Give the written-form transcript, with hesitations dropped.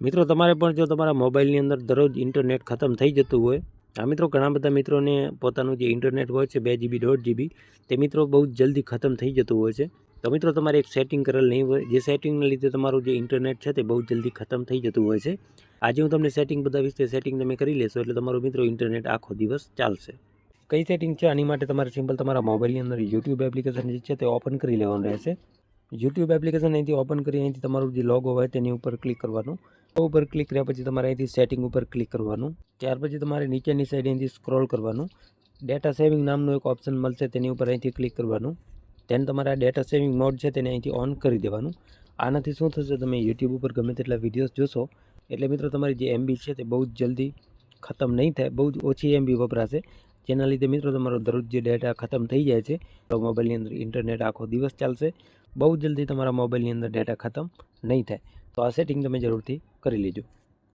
મિત્રો તમારે પણ જો તમારા મોબાઈલની અંદર દરરોજ ઇન્ટરનેટ ખતમ થઈ જતું હોય, આ મિત્રો ઘણા બધા મિત્રોને પોતાનું જે ઇન્ટરનેટ હોય છે 2 GB 1.5 GB તે મિત્રો બહુ જ જલ્દી ખતમ થઈ જતું હોય છે. તો મિત્રો તમારે એક સેટિંગ કરેલ નહીં હોય, જે સેટિંગના લીધે તમારું જે ઇન્ટરનેટ છે તે બહુ જલ્દી ખતમ થઈ જતું હોય છે. આજે હું તમને સેટિંગ બતાવીશ, તે સેટિંગ તમે કરી લેશો એટલે તમારું મિત્રો ઇન્ટરનેટ આખો દિવસ ચાલશે. કઈ સેટિંગ છે આની માટે તમારે સિમ્પલ તમારા મોબાઈલની અંદર યુટ્યુબ એપ્લિકેશન જે છે તે ઓપન કરી લેવાનું રહેશે. યુટ્યુબ એપ્લિકેશન અહીંથી ઓપન કરી અહીંથી તમારું જે લોગો હોય તેની ઉપર ક્લિક કરવાનું. ઉપર ક્લિક કર્યા પછી તમારે અહીંથી સેટિંગ ઉપર ક્લિક કરવાનું. ત્યાર પછી તમારે નીચેની સાઈડ અહીંથી સ્ક્રોલ કરવાનું. ડેટા સેવિંગ નામનું એક ઓપ્શન મળશે, તેની ઉપર અહીંથી ક્લિક કરવાનું. તેને તમારા ડેટા સેવિંગ મોડ છે તેને અહીંથી ઓન કરી દેવાનું. આનાથી શું થશે, તમે યુટ્યુબ ઉપર ગમે તેટલા વિડીયોઝ જોશો એટલે મિત્રો તમારી જે MB છે તે બહુ જ જલ્દી ખતમ નહીં થાય, બહુ જ ઓછી MB વપરાશે. જેના લીધે મિત્રો તમારો દરરોજ જે ડેટા ખતમ થઈ જાય છે તો મોબાઈલની અંદર ઇન્ટરનેટ આખો દિવસ ચાલશે. બહુ જલ્દી તમારા મોબાઈલની અંદર ડેટા ખતમ નહીં થાય. તો આ સેટિંગ તમે જરૂરથી કરી લેજો.